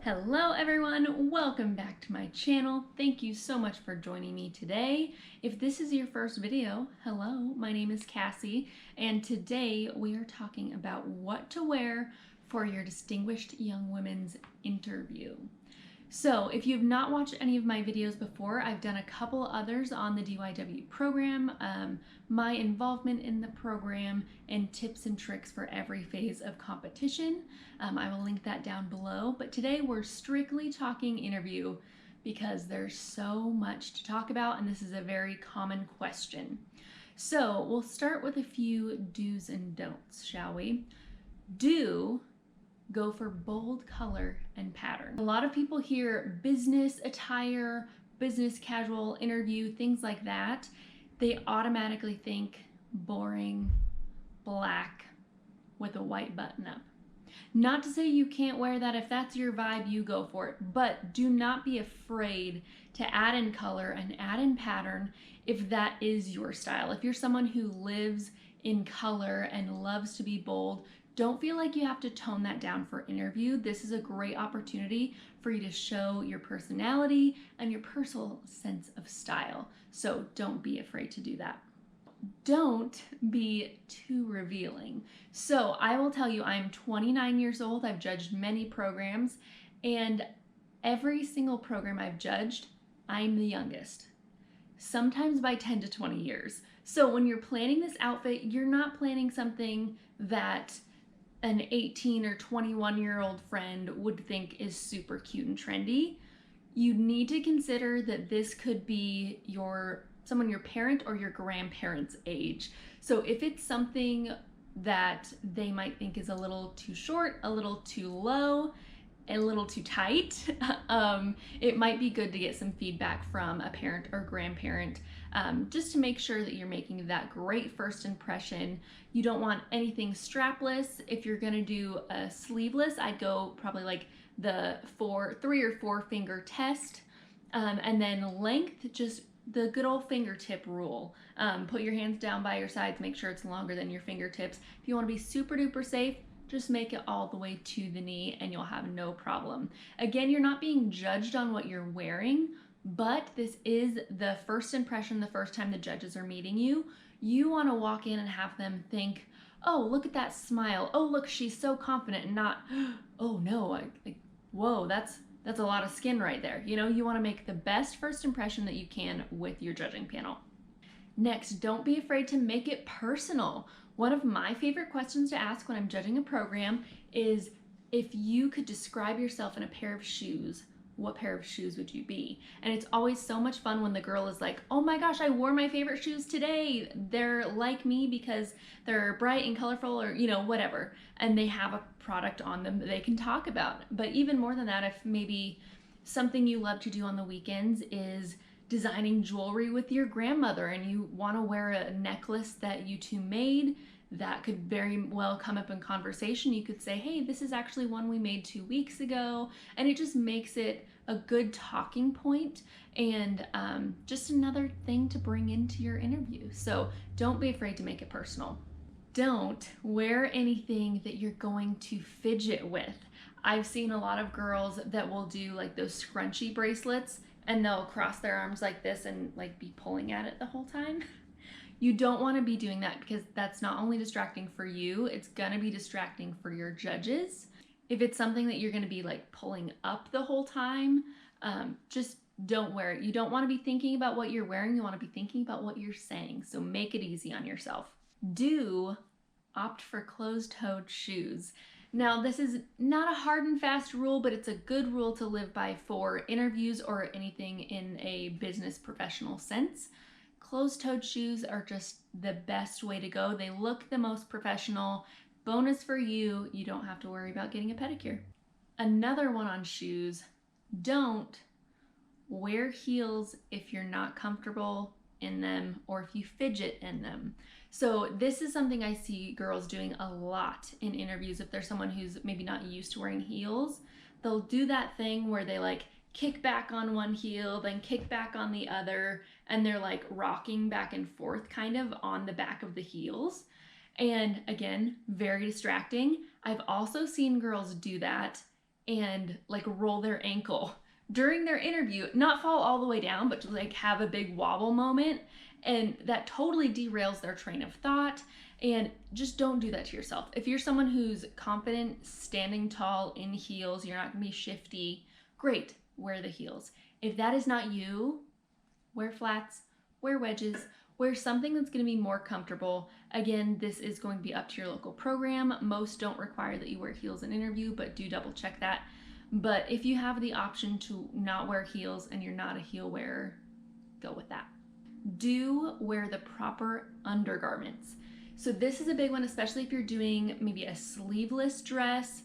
Hello everyone, welcome back to my channel. Thank you so much for joining me today. If this is your first video, hello, my name is Cassie, and today we are talking about what to wear for your Distinguished Young Women's interview. So if you've not watched any of my videos before, I've done a couple others on the DYW program, my involvement in the program, and tips and tricks for every phase of competition. I will link that down below, but today we're strictly talking interview because there's so much to talk about and this is a very common question. So we'll start with a few do's and don'ts, shall we? Go for bold color and pattern. A lot of people hear business attire, business casual interview, things like that. They automatically think boring, black with a white button up. Not to say you can't wear that. If that's your vibe, you go for it. But do not be afraid to add in color and add in pattern if that is your style. If you're someone who lives in color and loves to be bold, don't feel like you have to tone that down for interview. This is a great opportunity for you to show your personality and your personal sense of style. So don't be afraid to do that. Don't be too revealing. So I will tell you, I'm 29 years old. I've judged many programs, and every single program I've judged, I'm the youngest, sometimes by 10 to 20 years. So when you're planning this outfit, you're not planning something that an 18 or 21-year-old friend would think is super cute and trendy. You need to consider that this could be someone your parent or your grandparents' age. So if it's something that they might think is a little too short, a little too low, a little too tight, it might be good to get some feedback from a parent or grandparent just to make sure that you're making that great first impression. You don't want anything strapless. If you're gonna do a sleeveless, I'd go probably like the 3 or 4 finger test, and then length, just the good old fingertip rule. Put your hands down by your sides, make sure it's longer than your fingertips. If you wanna be super duper safe, just make it all the way to the knee and you'll have no problem. Again, you're not being judged on what you're wearing, but this is the first impression, the first time the judges are meeting you. You want to walk in and have them think, oh, look at that smile. Oh, look, she's so confident, and not, oh no, whoa, that's a lot of skin right there. You know, you want to make the best first impression that you can with your judging panel. Next, don't be afraid to make it personal. One of my favorite questions to ask when I'm judging a program is, if you could describe yourself in a pair of shoes, what pair of shoes would you be? And it's always so much fun when the girl is like, oh my gosh, I wore my favorite shoes today. They're like me because they're bright and colorful, or, you know, whatever. And they have a product on them that they can talk about. But even more than that, if maybe something you love to do on the weekends is designing jewelry with your grandmother and you want to wear a necklace that you two made, that could very well come up in conversation. You could say, hey, this is actually one we made 2 weeks ago. And it just makes it a good talking point and just another thing to bring into your interview. So don't be afraid to make it personal. Don't wear anything that you're going to fidget with. I've seen a lot of girls that will do like those scrunchy bracelets and they'll cross their arms like this and like be pulling at it the whole time. You don't want to be doing that because that's not only distracting for you, it's going to be distracting for your judges. If it's something that you're going to be like pulling up the whole time, just don't wear it. You don't want to be thinking about what you're wearing. You want to be thinking about what you're saying. So make it easy on yourself. Do opt for closed-toed shoes. Now, this is not a hard and fast rule, but it's a good rule to live by for interviews or anything in a business professional sense. Closed-toed shoes are just the best way to go. They look the most professional. Bonus for you, you don't have to worry about getting a pedicure. Another one on shoes, don't wear heels if you're not comfortable in them or if you fidget in them. So this is something I see girls doing a lot in interviews. If there's someone who's maybe not used to wearing heels, they'll do that thing where they like kick back on one heel, then kick back on the other, and they're like rocking back and forth kind of on the back of the heels. And again, very distracting. I've also seen girls do that and like roll their ankle during their interview, not fall all the way down, but to like have a big wobble moment. And that totally derails their train of thought. And just don't do that to yourself. If you're someone who's confident, standing tall in heels, you're not gonna be shifty, great, wear the heels. If that is not you, wear flats, wear wedges, wear something that's gonna be more comfortable. Again, this is going to be up to your local program. Most don't require that you wear heels in interview, but do double check that. But if you have the option to not wear heels and you're not a heel wearer, go with that. Do wear the proper undergarments. So this is a big one, especially if you're doing maybe a sleeveless dress.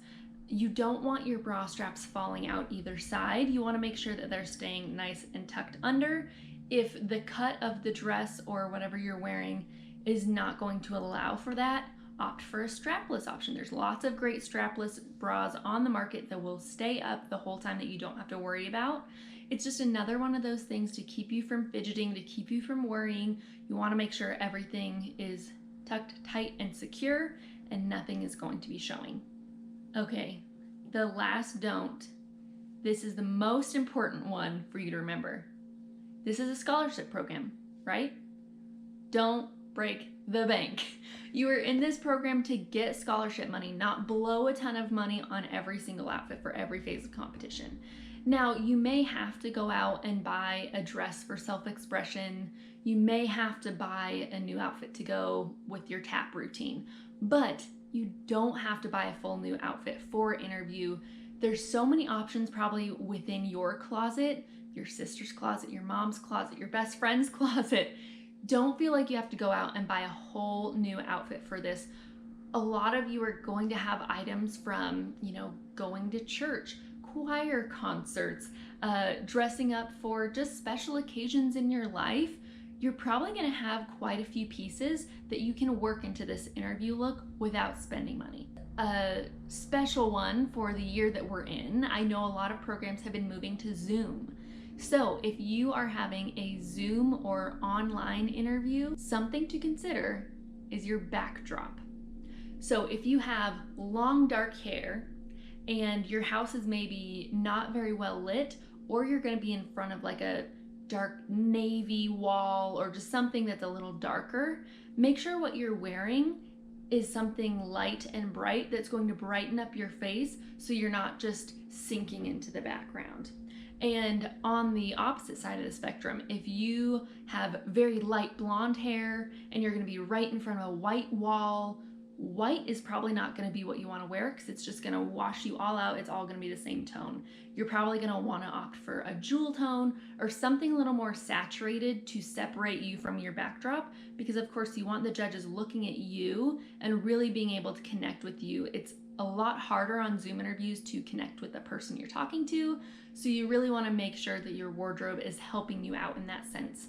You don't want your bra straps falling out either side. You want to make sure that they're staying nice and tucked under. If the cut of the dress or whatever you're wearing is not going to allow for that, opt for a strapless option. There's lots of great strapless bras on the market that will stay up the whole time that you don't have to worry about. It's just another one of those things to keep you from fidgeting, to keep you from worrying. You want to make sure everything is tucked tight and secure and nothing is going to be showing. Okay, the last don't. This is the most important one for you to remember. This is a scholarship program, right? Don't break the bank. You are in this program to get scholarship money, not blow a ton of money on every single outfit for every phase of competition. Now, you may have to go out and buy a dress for self-expression. You may have to buy a new outfit to go with your tap routine, but you don't have to buy a full new outfit for interview. There's so many options probably within your closet, your sister's closet, your mom's closet, your best friend's closet. Don't feel like you have to go out and buy a whole new outfit for this. A lot of you are going to have items from, going to church, choir concerts, dressing up for just special occasions in your life. You're probably going to have quite a few pieces that you can work into this interview look without spending money. A special one for the year that we're in, I know a lot of programs have been moving to Zoom. So if you are having a Zoom or online interview, something to consider is your backdrop. So if you have long dark hair and your house is maybe not very well lit, or you're going to be in front of like a dark navy wall or just something that's a little darker, make sure what you're wearing is something light and bright that's going to brighten up your face so you're not just sinking into the background. And on the opposite side of the spectrum, if you have very light blonde hair and you're going to be right in front of a white wall, white is probably not going to be what you want to wear because it's just going to wash you all out. It's all going to be the same tone. You're probably going to want to opt for a jewel tone or something a little more saturated to separate you from your backdrop, because of course you want the judges looking at you and really being able to connect with you. It's a lot harder on Zoom interviews to connect with the person you're talking to, so you really want to make sure that your wardrobe is helping you out in that sense.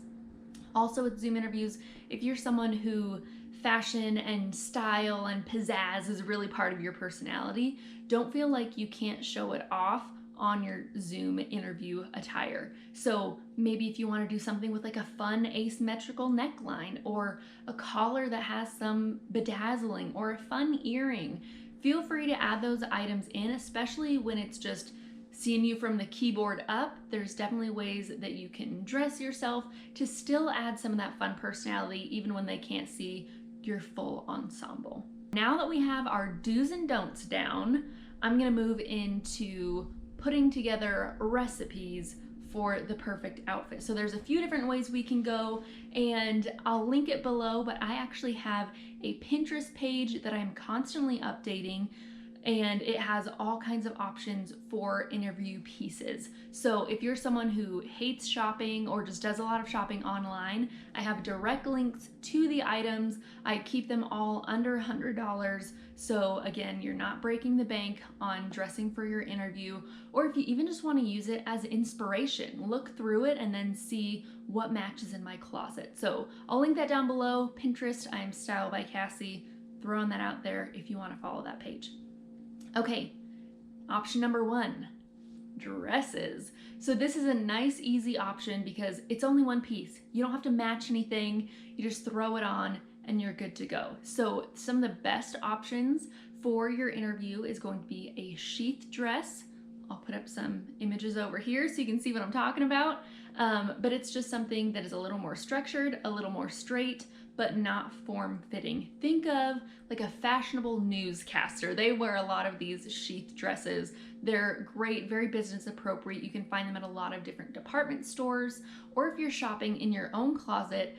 Also with Zoom interviews, if you're someone who fashion and style and pizzazz is really part of your personality, don't feel like you can't show it off on your Zoom interview attire. So maybe if you want to do something with like a fun asymmetrical neckline or a collar that has some bedazzling or a fun earring, feel free to add those items in, especially when it's just seeing you from the keyboard up. There's definitely ways that you can dress yourself to still add some of that fun personality even when they can't see your full ensemble. Now that we have our do's and don'ts down, I'm gonna move into putting together recipes for the perfect outfit. So there's a few different ways we can go, and I'll link it below, but I actually have a Pinterest page that I'm constantly updating, and it has all kinds of options for interview pieces. So if you're someone who hates shopping or just does a lot of shopping online, I have direct links to the items. I keep them all under $100. So again, you're not breaking the bank on dressing for your interview, or if you even just want to use it as inspiration, look through it and then see what matches in my closet. So I'll link that down below. Pinterest, I'm Style by Cassie. Throwing that out there if you want to follow that page. Okay, option number 1, dresses. So this is a nice, easy option because it's only one piece. You don't have to match anything. You just throw it on and you're good to go. So some of the best options for your interview is going to be a sheath dress I'll put up some images over here so you can see what I'm talking about. But it's just something that is a little more structured, a little more straight, but not form-fitting. Think of like a fashionable newscaster. They wear a lot of these sheath dresses. They're great, very business appropriate. You can find them at a lot of different department stores, or if you're shopping in your own closet,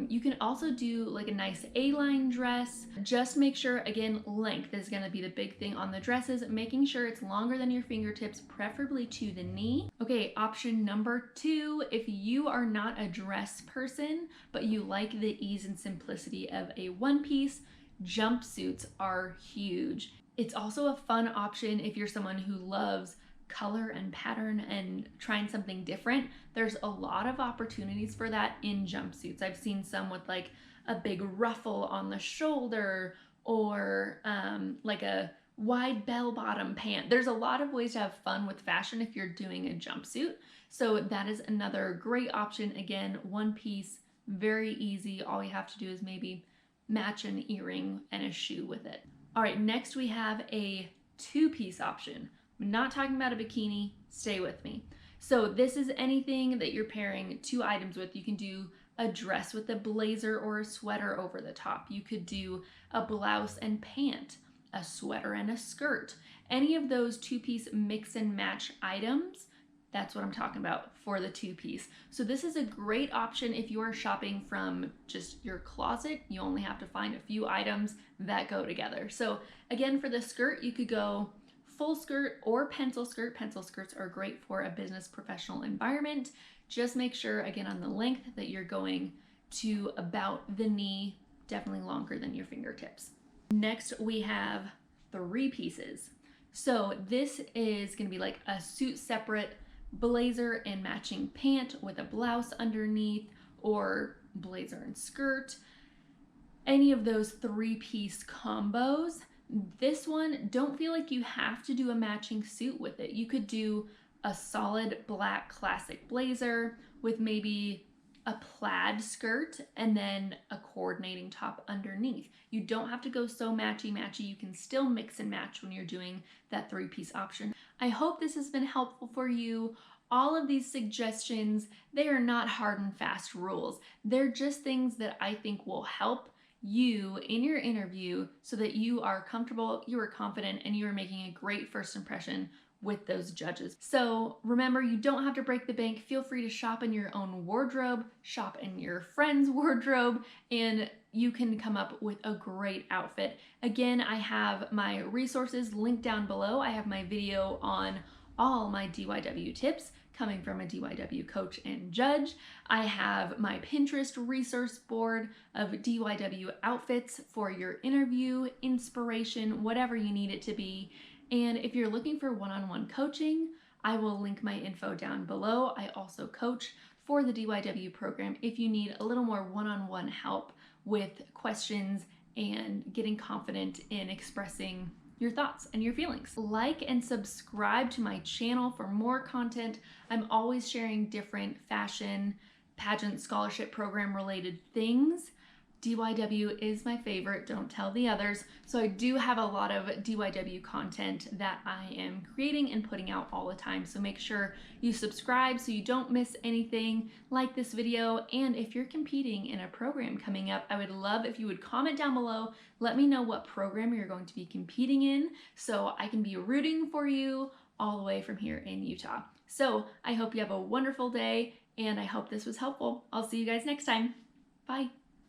you can also do like a nice A-line dress. Just make sure, again, length is gonna be the big thing on the dresses, making sure it's longer than your fingertips, preferably to the knee. Okay, option number 2, if you are not a dress person, but you like the ease and simplicity of a one-piece, jumpsuits are huge. It's also a fun option if you're someone who loves color and pattern and trying something different. There's a lot of opportunities for that in jumpsuits. I've seen some with like a big ruffle on the shoulder, or like a wide bell bottom pant. There's a lot of ways to have fun with fashion if you're doing a jumpsuit. So that is another great option. Again, one piece, very easy. All you have to do is maybe match an earring and a shoe with it. All right, next we have a two-piece option. I'm not talking about a bikini, stay with me. So this is anything that you're pairing 2 items with. You can do a dress with a blazer or a sweater over the top. You could do a blouse and pant, a sweater and a skirt. Any of those 2-piece mix and match items, that's what I'm talking about for the 2-piece. So this is a great option if you are shopping from just your closet. You only have to find a few items that go together. So again, for the skirt, you could go full skirt or pencil skirt. Pencil skirts are great for a business professional environment. Just make sure, again, on the length that you're going to about the knee, definitely longer than your fingertips. Next, we have 3 pieces. So this is gonna be like a suit separate blazer and matching pant with a blouse underneath, or blazer and skirt. Any of those 3-piece combos. This one, don't feel like you have to do a matching suit with it. You could do a solid black classic blazer with maybe a plaid skirt and then a coordinating top underneath. You don't have to go so matchy-matchy. You can still mix and match when you're doing that 3-piece option. I hope this has been helpful for you. All of these suggestions, they are not hard and fast rules. They're just things that I think will help you in your interview so that you are comfortable, you are confident, and you are making a great first impression with those judges. So remember, you don't have to break the bank. Feel free to shop in your own wardrobe, shop in your friend's wardrobe, and you can come up with a great outfit. Again, I have my resources linked down below. I have my video on all my DYW tips coming from a DYW coach and judge. I have my Pinterest resource board of DYW outfits for your interview, inspiration, whatever you need it to be. And if you're looking for one-on-one coaching, I will link my info down below. I also coach for the DYW program if you need a little more one-on-one help with questions and getting confident in expressing your thoughts and your feelings. Like and subscribe to my channel for more content. I'm always sharing different fashion, pageant, scholarship program related things. DYW is my favorite, don't tell the others. So I do have a lot of DYW content that I am creating and putting out all the time. So make sure you subscribe so you don't miss anything, like this video. And if you're competing in a program coming up, I would love if you would comment down below. Let me know what program you're going to be competing in so I can be rooting for you all the way from here in Utah. So I hope you have a wonderful day and I hope this was helpful. I'll see you guys next time. Bye.